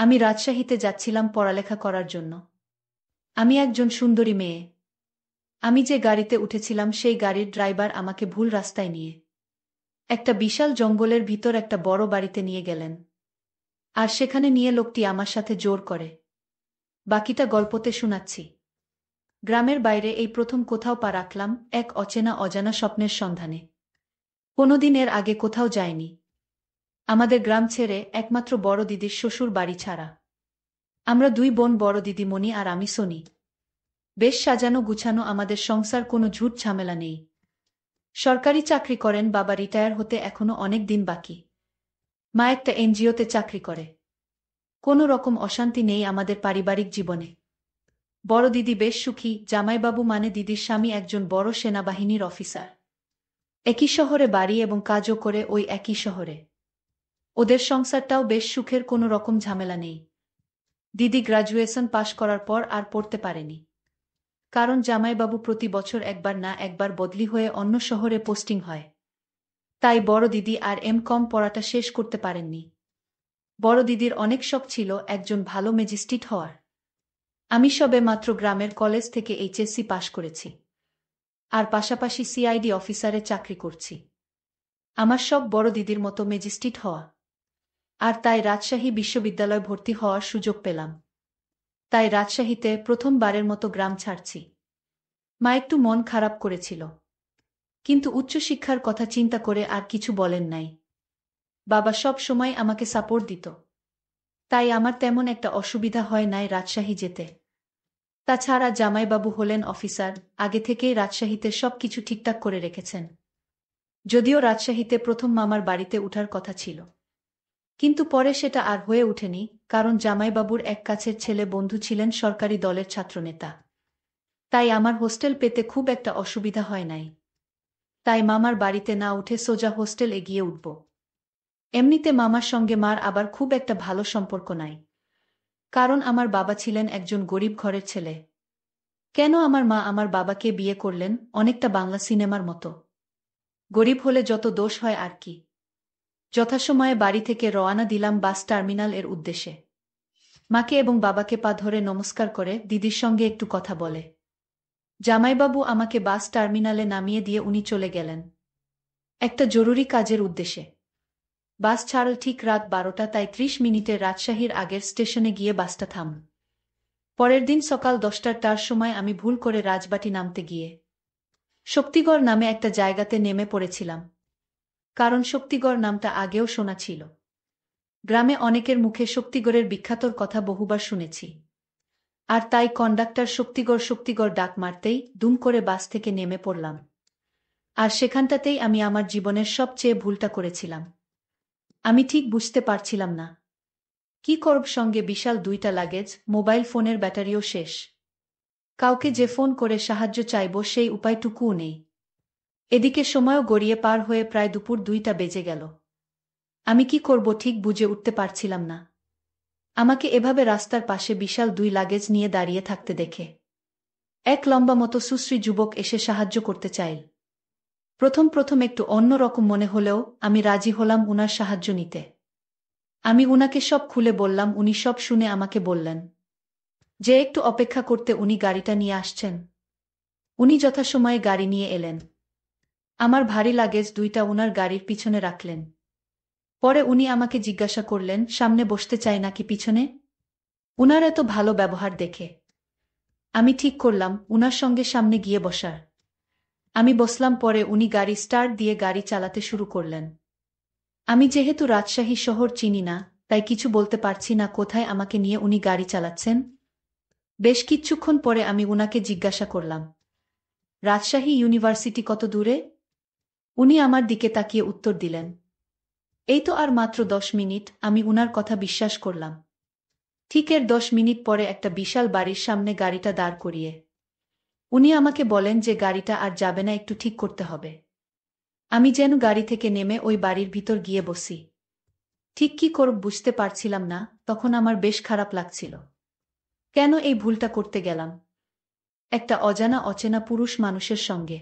আমি রাজশাহীতে যাচ্ছিলাম পড়ালেখা করার জন্য। আমি একজন সুন্দরী মেয়ে। আমি যে গাড়িতে উঠেছিলাম সেই গাড়ির ড্রাইভার আমাকে ভুল রাস্তায় নিয়ে একটা বিশাল জঙ্গলের ভিতর একটা বড় বাড়িতে নিয়ে গেলেন। আর সেখানে নিয়ে লোকটি আমার সাথে জোর করে। বাকিটা গল্পতে শোনাচ্ছি। গ্রামের বাইরে এই প্রথম কোথাও পা রাখলাম, এক অচেনা অজানা স্বপ্নের সন্ধানে। কোনোদিন এর আগে কোথাও যাইনি। আমাদের গ্রাম ছেড়ে, একমাত্র বড় দিদির শ্বশুর বাড়ি ছাড়া। আমরা দুই বোন, বড় দিদি মণি আর আমি সোনি। বেশ সাজানো গুছানো আমাদের সংসার, কোনো ঝুট ঝামেলা নেই। সরকারি চাকরি করেন বাবা, রিটায়ার হতে এখনো অনেক দিন বাকি। মা একটা এনজিওতে চাকরি করে। কোনো রকম অশান্তি নেই আমাদের পারিবারিক জীবনে। বড় দিদি বেশ সুখী, জামাইবাবু মানে দিদির স্বামী একজন বড় সেনাবাহিনীর অফিসার। একই শহরে বাড়ি এবং কাজও করে ওই একই শহরে। ওদের সংসারটাও বেশ সুখের, কোনো রকম ঝামেলা নেই। দিদি গ্র্যাজুয়েশন পাশ করার পর আর পড়তে পারেনি। কারণ জামাইবাবু প্রতি বছর একবার না একবার বদলি হয়ে অন্য শহরে পোস্টিং হয়। তাই বড় দিদি আর কম পড়াটা শেষ করতে পারেননি। বড় দিদির অনেক শখ ছিল একজন ভালো ম্যাজিস্ট্রেট হওয়ার। আমি সবে মাত্র গ্রামের কলেজ থেকে এইচএসসি পাশ করেছি। আর পাশাপাশি সিআইডি অফিসারে চাকরি করছি। আমার শখ বড় দিদির মতো ম্যাজিস্ট্রেট হওয়া। আর তাই রাজশাহী বিশ্ববিদ্যালয়ে ভর্তি হওয়ার সুযোগ পেলাম। তাই রাজশাহীতে প্রথমবারের মতো গ্রাম ছাড়ছি। মা একটু মন খারাপ করেছিল, কিন্তু উচ্চশিক্ষার কথা চিন্তা করে আর কিছু বলেন নাই। বাবা সব সময় আমাকে সাপোর্ট দিত। তাই আমার তেমন একটা অসুবিধা হয় নাই রাজশাহী যেতে। তাছাড়া জামাইবাবু হলেন অফিসার, আগে থেকেই রাজশাহীতে সবকিছু ঠিকঠাক করে রেখেছেন। যদিও রাজশাহীতে প্রথম মামার বাড়িতে উঠার কথা ছিল, কিন্তু পরে সেটা আর হয়ে ওঠেনি, কারণ জামাইবাবুর এক কাছের ছেলে বন্ধু ছিলেন সরকারি দলের ছাত্রনেতা। তাই আমার হোস্টেল পেতে খুব একটা অসুবিধা হয় নাই। তাই মামার বাড়িতে না উঠে সোজা হোস্টেল এগিয়ে উঠব। এমনিতে মামার সঙ্গে মার আবার খুব একটা ভালো সম্পর্ক নাই, কারণ আমার বাবা ছিলেন একজন গরিব ঘরের ছেলে। কেন আমার মা আমার বাবাকে বিয়ে করলেন, অনেকটা বাংলা সিনেমার মতো। গরিব হলে যত দোষ হয় আর কি। যথাসময়ে বাড়ি থেকে রওয়ানা দিলাম বাস টার্মিনাল এর উদ্দেশ্যে। মাকে এবং বাবাকে পা ধরে নমস্কার করে দিদির সঙ্গে একটু কথা বলে জামাইবাবু আমাকে বাস টার্মিনালে নামিয়ে দিয়ে উনি চলে গেলেন একটা জরুরি কাজের উদ্দেশ্যে। বাস ছাড়ল ঠিক রাত 12টা, তাই 30 মিনিটে রাজশাহীর আগের স্টেশনে গিয়ে বাসটা থাম। পরের দিন সকাল 10টার সময় আমি ভুল করে রাজবাটি নামতে গিয়ে শক্তিগড় নামে একটা জায়গাতে নেমে পড়েছিলাম। কারণ শক্তিগড় নামটা আগেও শোনা ছিল। গ্রামে অনেকের মুখে শক্তিগড়ের বিখ্যাতর কথা বহুবার শুনেছি। আর তাই কন্ডাক্টর শক্তিগড় শক্তিগড় ডাক মারতেই দুম করে বাস থেকে নেমে পড়লাম। আর সেখানটাতেই আমি আমার জীবনের সবচেয়ে ভুলটা করেছিলাম। আমি ঠিক বুঝতে পারছিলাম না কি করব, সঙ্গে বিশাল 2টা লাগেজ, মোবাইল ফোনের ব্যাটারিও শেষ। কাউকে যে ফোন করে সাহায্য চাইব সেই উপায়টুকুও নেই। এদিকে সময়ও গড়িয়ে পার হয়ে প্রায় দুপুর 2টা বেজে গেল। আমি কি করব ঠিক বুঝে উঠতে পারছিলাম না। আমাকে এভাবে রাস্তার পাশে বিশাল 2 লাগেজ নিয়ে দাঁড়িয়ে থাকতে দেখে এক লম্বা মতো সুশ্রী যুবক এসে সাহায্য করতে চাইল। প্রথম প্রথম একটু অন্যরকম মনে হলেও আমি রাজি হলাম উনার সাহায্য নিতে। আমি উনাকে সব খুলে বললাম, উনি সব শুনে আমাকে বললেন যে একটু অপেক্ষা করতে, উনি গাড়িটা নিয়ে আসছেন। উনি যথাসময়ে গাড়ি নিয়ে এলেন। আমার ভারী লাগেজ 2টা উনার গাড়ির পিছনে রাখলেন। পরে উনি আমাকে জিজ্ঞাসা করলেন সামনে বসতে চাই নাকি পিছনে। উনার এত ভালো ব্যবহার দেখে আমি ঠিক করলাম উনার সঙ্গে সামনে গিয়ে বসার। আমি বসলাম, পরে উনি গাড়ি স্টার্ট দিয়ে গাড়ি চালাতে শুরু করলেন। আমি যেহেতু রাজশাহী শহর চিনি না, তাই কিছু বলতে পারছি না কোথায় আমাকে নিয়ে উনি গাড়ি চালাচ্ছেন। বেশ কিছুক্ষণ পরে আমি উনাকে জিজ্ঞাসা করলাম, রাজশাহী ইউনিভার্সিটি কত দূরে? উনি আমার দিকে তাকিয়ে উত্তর দিলেন, এই তো আর মাত্র 10 মিনিট। আমি উনার কথা বিশ্বাস করলাম। ঠিক এর 10 মিনিট পরে একটা বিশাল বাড়ির সামনে গাড়িটা দাঁড় করিয়ে উনি আমাকে বলেন যে গাড়িটা আর যাবে না, একটু ঠিক করতে হবে। আমি যেন গাড়ি থেকে নেমে ওই বাড়ির ভিতর গিয়ে বসি। ঠিক কি করব বুঝতে পারছিলাম না। তখন আমার বেশ খারাপ লাগছিল। কেন এই ভুলটা করতে গেলাম একটা অজানা অচেনা পুরুষ মানুষের সঙ্গে।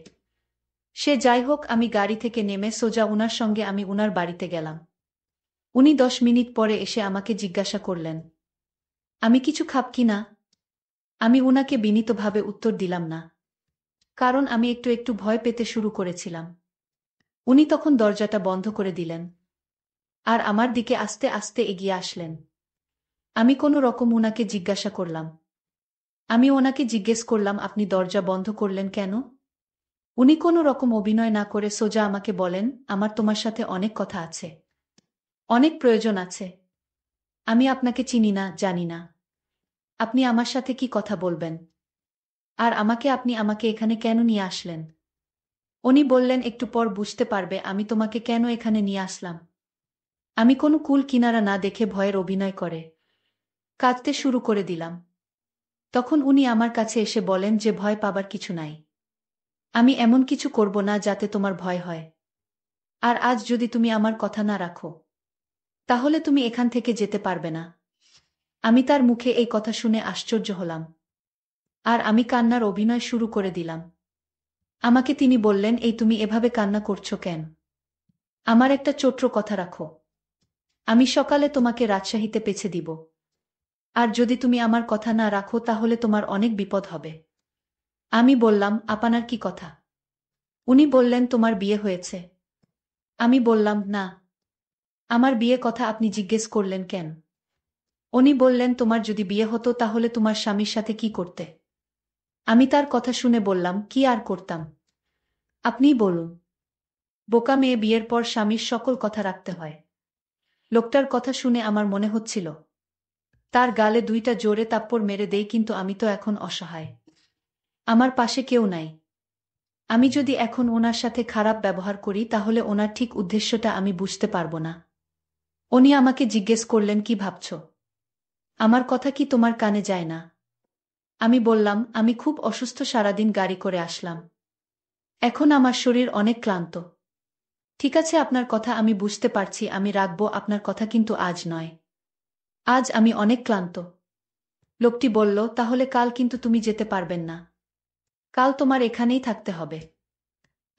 সে যাই হোক, আমি গাড়ি থেকে নেমে সোজা উনার সঙ্গে আমি উনার বাড়িতে গেলাম। উনি 10 মিনিট পরে এসে আমাকে জিজ্ঞাসা করলেন, আমি কিছু খাব কি না? আমি উনাকে বিনীতভাবে উত্তর দিলাম না। কারণ আমি একটু একটু ভয় পেতে শুরু করেছিলাম। উনি তখন দরজাটা বন্ধ করে দিলেন। আর আমার দিকে আস্তে আস্তে এগিয়ে আসলেন। আমি কোনো রকম উনাকে জিজ্ঞাসা করলাম। আমি ওনাকে জিজ্ঞেস করলাম, আপনি দরজা বন্ধ করলেন কেন? উনি কোনো রকম অভিনয় না করে সোজা আমাকে বলেন, আমার তোমার সাথে অনেক কথা আছে। অনেক প্রয়োজন আছে। আমি আপনাকে চিনি না, জানি না। আপনি আমার সাথে কি কথা বলবেন? আর আপনি আমাকে এখানে কেন নিয়ে আসলেন? উনি বললেন, একটু পর বুঝতে পারবে আমি তোমাকে কেন এখানে নিয়ে আসলাম। আমি কোনো কুল কিনারা না দেখে ভয়ের অভিনয় করে কাঁদতে শুরু করে দিলাম। তখন উনি আমার কাছে এসে বলেন যে ভয় পাবার কিছু নাই। আমি এমন কিছু করব না যাতে তোমার ভয় হয়। আর আজ যদি তুমি আমার কথা না রাখো, তাহলে তুমি এখান থেকে যেতে পারবে না। আমি তার মুখে এই কথা শুনে আশ্চর্য হলাম। আর আমি কান্নার অভিনয় শুরু করে দিলাম। আমাকে তিনি বললেন, এই তুমি এভাবে কান্না করছো কেন? আমার একটা ছোট্ট কথা রাখো। আমি সকালে তোমাকে রাজশাহীতে পৌঁছে দিব। আর যদি তুমি আমার কথা না রাখো তাহলে তোমার অনেক বিপদ হবে। আমি বললাম, আপনার কি কথা? উনি বললেন, তোমার বিয়ে হয়েছে। আমি বললাম, না। আমার বিয়ে কথা আপনি জিজ্ঞেস করলেন কেন? উনি বললেন, তোমার যদি বিয়ে হতো তাহলে তোমার স্বামীর সাথে কি করতে? আমি তার কথা শুনে বললাম, কি আর করতাম? আপনিই বলুন। বোকা মেয়ে, বিয়ের পর স্বামীর সকল কথা রাখতে হয়। লোকটার কথা শুনে আমার মনে হচ্ছিল তার গালে দুইটা জোরে থাপ্পড় মেরে দেই, কিন্তু আমি তো এখন অসহায়। আমার পাশে কেউ নাই। আমি যদি এখন ওনার সাথে খারাপ ব্যবহার করি তাহলে ওনার ঠিক উদ্দেশ্যটা আমি বুঝতে পারব না। উনি আমাকে জিজ্ঞেস করলেন, কি ভাবছ? আমার কথা কি তোমার কানে যায় না? আমি বললাম, আমি খুব অসুস্থ, সারাদিন গাড়ি করে আসলাম। এখন আমার শরীর অনেক ক্লান্ত। ঠিক আছে, আপনার কথা আমি বুঝতে পারছি, আমি রাখব আপনার কথা, কিন্তু আজ নয়। আজ আমি অনেক ক্লান্ত। লোকটি বলল, তাহলে কাল কিন্তু তুমি যেতে পারবেন না। কাল তোমার এখানেই থাকতে হবে।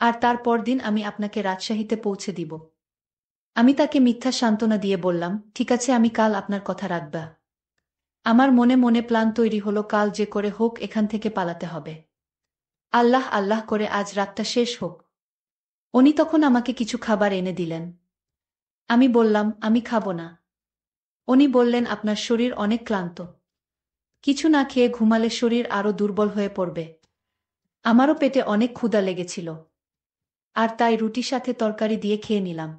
আর তার পরদিন আমি আপনাকে রাজশাহীতে পৌঁছে দিব। আমি তাকে মিথ্যা সান্ত্বনা দিয়ে বললাম, ঠিক আছে, আমি কাল আপনার কথা রাখব। আমার মনে মনে প্ল্যান তৈরি হলো, কাল যে করে হোক এখান থেকে পালাতে হবে। আল্লাহ আল্লাহ করে আজ রাতটা শেষ হোক। উনি তখন আমাকে কিছু খাবার এনে দিলেন। আমি বললাম, আমি খাবো না। উনি বললেন, আপনার শরীর অনেক ক্লান্ত। কিছু না খেয়ে ঘুমালে শরীর আরো দুর্বল হয়ে পড়বে। আমারও পেটে অনেক ক্ষুধা লেগেছিল। আর তাই রুটির সাথে তরকারি দিয়ে খেয়ে নিলাম।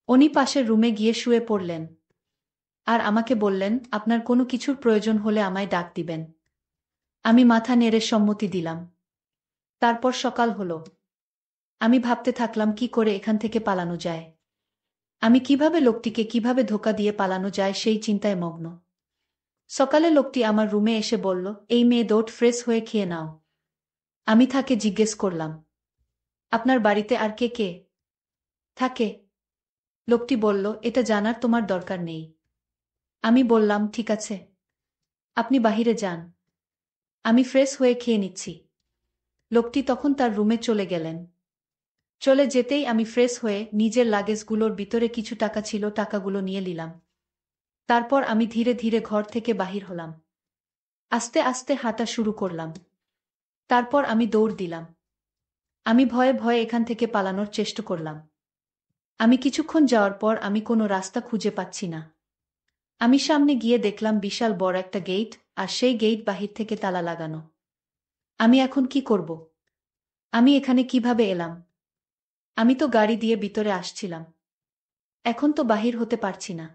উনি পাশের রুমে গিয়ে শুয়ে পড়লেন। আর আমাকে বললেন, আপনার কোনো কিছুর প্রয়োজন হলে আমায় ডাক দিবেন। আমি মাথা নেড়ে সম্মতি দিলাম। তারপর সকাল হলো। আমি ভাবতে থাকলাম কি করে এখান থেকে পালানো যায়। আমি কিভাবে ধোঁকা দিয়ে পালানো যায় সেই চিন্তায় মগ্ন। সকালে লোকটি আমার রুমে এসে বলল, এই মেয়ে, দৌড় ফ্রেশ হয়ে খেয়ে নাও। আমি তাকে জিজ্ঞেস করলাম, আপনার বাড়িতে আর কে কে থাকে? লোকটি বলল, এটা জানার তোমার দরকার নেই। আমি বললাম, ঠিক আছে, আপনি বাহিরে যান, আমি ফ্রেশ হয়ে খেয়ে নিচ্ছি। লোকটি তখন তার রুমে চলে গেলেন। চলে যেতেই আমি ফ্রেশ হয়ে নিজের লাগেজগুলোর ভিতরে কিছু টাকা ছিল, টাকাগুলো নিয়ে নিলাম। তারপর আমি ধীরে ধীরে ঘর থেকে বাহির হলাম। আস্তে আস্তে হাঁটা শুরু করলাম। তারপর আমি দৌড় দিলাম। আমি ভয়ে ভয়ে এখান থেকে পালানোর চেষ্টা করলাম। আমি কিছুক্ষণ যাওয়ার পর আমি কোনো রাস্তা খুঁজে পাচ্ছি না। আমি সামনে গিয়ে দেখলাম বিশাল বড় একটা গেট, আর সেই গেট বাহির থেকে তালা লাগানো। আমি এখন কি করব? আমি এখানে কিভাবে এলাম? আমি তো গাড়ি দিয়ে ভিতরে আসছিলাম। এখন তো বাহির হতে পারছি না।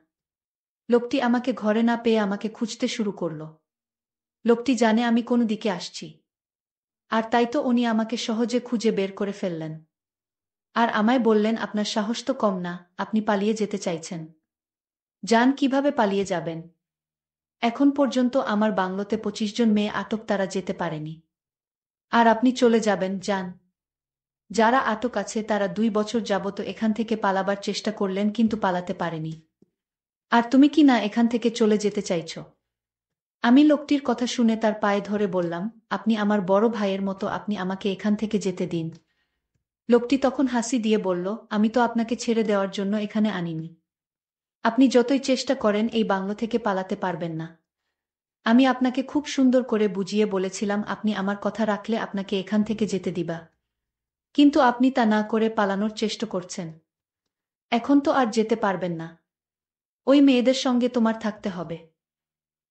লোকটি আমাকে ঘরে না পেয়ে আমাকে খুঁজতে শুরু করল। লোকটি জানে আমি কোন দিকে আসছি। আর তাই তো উনি আমাকে সহজে খুঁজে বের করে ফেললেন। আর আমায় বললেন, আপনার সাহস তো কম না, আপনি পালিয়ে যেতে চাইছেন। যান, কিভাবে পালিয়ে যাবেন? এখন পর্যন্ত আমার বাংলোতে 25 জন মেয়ে আটক, তারা যেতে পারেনি। আর আপনি চলে যাবেন? যান। যারা আটক আছে তারা 2 বছর যাবত এখান থেকে পালাবার চেষ্টা করলেন, কিন্তু পালাতে পারেনি। আর তুমি কি না এখান থেকে চলে যেতে চাইছ? আমি লোকটির কথা শুনে তার পায়ে ধরে বললাম, আপনি আমার বড় ভাইয়ের মতো, আপনি আমাকে এখান থেকে যেতে দিন। লোকটি তখন হাসি দিয়ে বলল, আমি তো আপনাকে ছেড়ে দেওয়ার জন্য এখানে আনিনি। আপনি যতই চেষ্টা করেন এই বাংলো থেকে পালাতে পারবেন না। আমি আপনাকে খুব সুন্দর করে বুঝিয়ে বলেছিলাম আপনি আমার কথা রাখলে আপনাকে এখান থেকে যেতে দিবা। কিন্তু আপনি তা না করে পালানোর চেষ্টা করছেন। এখন তো আর যেতে পারবেন না। ওই মেয়েদের সঙ্গে তোমার থাকতে হবে।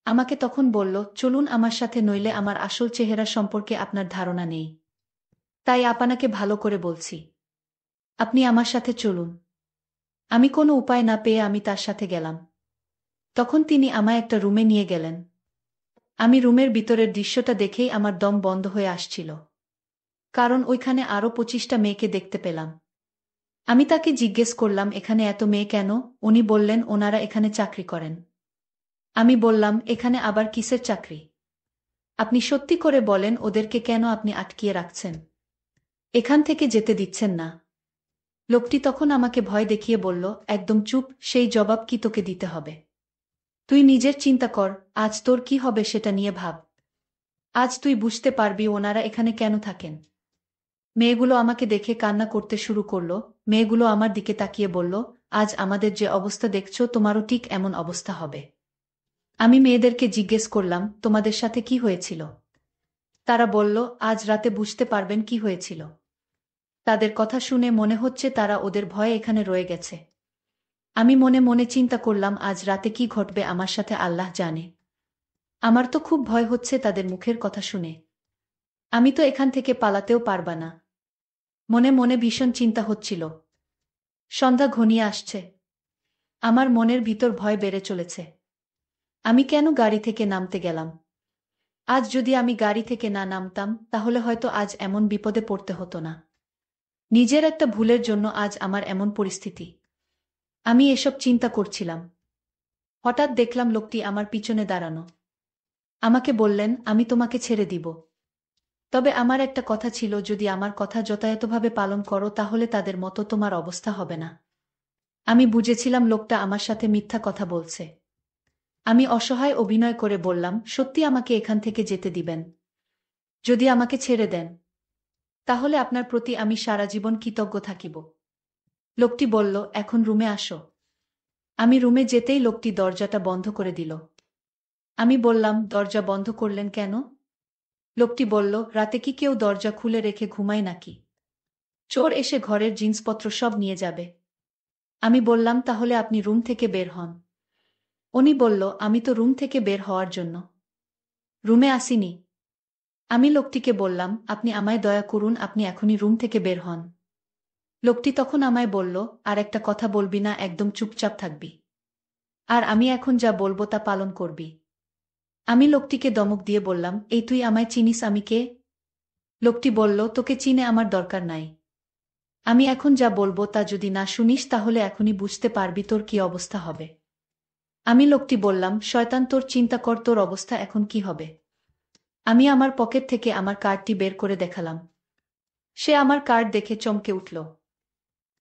আমাকে তখন বলল, চলুন আমার সাথে, নইলে আমার আসল চেহারা সম্পর্কে আপনার ধারণা নেই। তাই আপনাকে ভালো করে বলছি, আপনি আমার সাথে চলুন। আমি কোনো উপায় না পেয়ে আমি তার সাথে গেলাম। তখন তিনি আমায় একটা রুমে নিয়ে গেলেন। আমি রুমের ভিতরের দৃশ্যটা দেখেই আমার দম বন্ধ হয়ে আসছিল। কারণ ওইখানে আরও 25টা মেয়েকে দেখতে পেলাম। আমি তাকে জিজ্ঞেস করলাম, এখানে এত মেয়ে কেন? উনি বললেন, ওনারা এখানে চাকরি করেন। আমি বললাম, এখানে আবার কিসের চাকরি? আপনি সত্যি করে বলেন, ওদেরকে কেন আপনি আটকিয়ে রাখছেন, এখান থেকে যেতে দিচ্ছেন না? লোকটি তখন আমাকে ভয় দেখিয়ে বলল, একদম চুপ, সেই জবাব কি তোকে দিতে হবে? তুই নিজের চিন্তা কর, আজ তোর কি হবে সেটা নিয়ে ভাব। আজ তুই বুঝতে পারবি ওনারা এখানে কেন থাকেন। মেয়েগুলো আমাকে দেখে কান্না করতে শুরু করল। মেয়েগুলো আমার দিকে তাকিয়ে বলল, আজ আমাদের যে অবস্থা দেখছো তোমারও ঠিক এমন অবস্থা হবে। আমি মেয়েদেরকে জিজ্ঞেস করলাম, তোমাদের সাথে কি হয়েছিল? তারা বলল, আজ রাতে বুঝতে পারবেন কি হয়েছিল। তাদের কথা শুনে মনে হচ্ছে তারা ওদের ভয়ে এখানে রয়ে গেছে। আমি মনে মনে চিন্তা করলাম, আজ রাতে কি ঘটবে আমার সাথে আল্লাহ জানে। আমার তো খুব ভয় হচ্ছে তাদের মুখের কথা শুনে। আমি তো এখান থেকে পালাতেও পারবা না। মনে মনে ভীষণ চিন্তা হচ্ছিল। সন্ধ্যা ঘনিয়ে আসছে। আমার মনের ভিতর ভয় বেড়ে চলেছে। আমি কেন গাড়ি থেকে নামতে গেলাম? আজ যদি আমি গাড়ি থেকে না নামতাম তাহলে হয়তো আজ এমন বিপদে পড়তে হতো না। নিজের একটা ভুলের জন্য আজ আমার এমন পরিস্থিতি। আমি এসব চিন্তা করছিলাম। হঠাৎ দেখলাম লোকটি আমার পিছনে দাঁড়ানো। আমাকে বললেন, আমি তোমাকে ছেড়ে দিব। তবে আমার একটা কথা ছিল, যদি আমার কথা যথাযথভাবে পালন করো তাহলে তাদের মতো তোমার অবস্থা হবে না। আমি বুঝেছিলাম লোকটা আমার সাথে মিথ্যা কথা বলছে। আমি অসহায় অভিনয় করে বললাম, সত্যি আমাকে এখান থেকে যেতে দিবেন? যদি আমাকে ছেড়ে দেন তাহলে আপনার প্রতি আমি সারা জীবন কৃতজ্ঞ থাকিব। লোকটি বলল, এখন রুমে আসো। আমি রুমে যেতেই লোকটি দরজাটা বন্ধ করে দিল। আমি বললাম, দরজা বন্ধ করলেন কেন? লোকটি বলল, রাতে কি কেউ দরজা খুলে রেখে ঘুমায় নাকি? চোর এসে ঘরের জিনিসপত্র সব নিয়ে যাবে। আমি বললাম, তাহলে আপনি রুম থেকে বের হন। উনি বলল, আমি তো রুম থেকে বের হওয়ার জন্য রুমে আসিনি। আমি লোকটিকে বললাম, আপনি আমায় দয়া করুন, আপনি এখনই রুম থেকে বের হন। লোকটি তখন আমায় বলল, আর একটা কথা বলবি না, একদম চুপচাপ থাকবি। আর আমি এখন যা বলবো তা পালন করবি। আমি লোকটিকে ধমক দিয়ে বললাম, এই তুই আমায় চিনিস আমি কে? লোকটি বলল, তোকে চিনে আমার দরকার নাই। আমি এখন যা বলবো তা যদি না শুনিস তাহলে এখনই বুঝতে পারবি তোর কি অবস্থা হবে। আমি লোকটি বললাম, শয়তান, তোর চিন্তা কর তোর অবস্থা এখন কি হবে। আমি আমার পকেট থেকে আমার কার্ডটি বের করে দেখালাম। সে আমার কার্ড দেখে চমকে উঠল।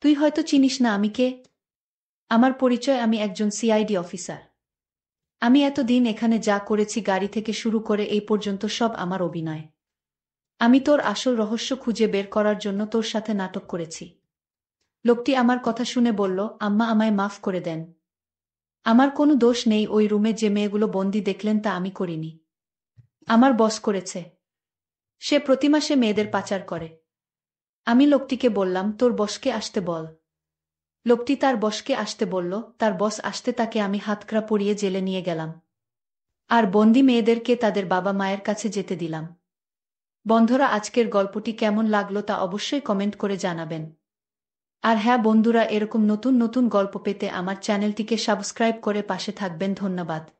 তুই হয়তো চিনিস না আমি কে। আমার পরিচয়, আমি একজন সিআইডি অফিসার। আমি এতদিন এখানে যা করেছি, গাড়ি থেকে শুরু করে এই পর্যন্ত, সব আমার অভিনয়। আমি তোর আসল রহস্য খুঁজে বের করার জন্য তোর সাথে নাটক করেছি। লোকটি আমার কথা শুনে বলল, আম্মা, আমায় মাফ করে দেন। আমার কোনো দোষ নেই। ওই রুমে যে মেয়েগুলো বন্দি দেখলেন তা আমি করিনি। আমার বস করেছে। সে প্রতি মাসে মেয়েদের পাচার করে। আমি লোকটিকে বললাম, তোর বসকে আসতে বল। লোকটি তার বসকে আসতে বলল। তার বস আসতে তাকে আমি হাতকড়া পরিয়ে জেলে নিয়ে গেলাম। আর বন্দি মেয়েদেরকে তাদের বাবা মায়ের কাছে যেতে দিলাম। বন্ধুরা, আজকের গল্পটি কেমন লাগলো তা অবশ্যই কমেন্ট করে জানাবেন। আর হ্যাঁ বন্ধুরা, এরকম নতুন নতুন গল্প পেতে আমার চ্যানেলটিকে সাবস্ক্রাইব করে পাশে থাকবেন। ধন্যবাদ।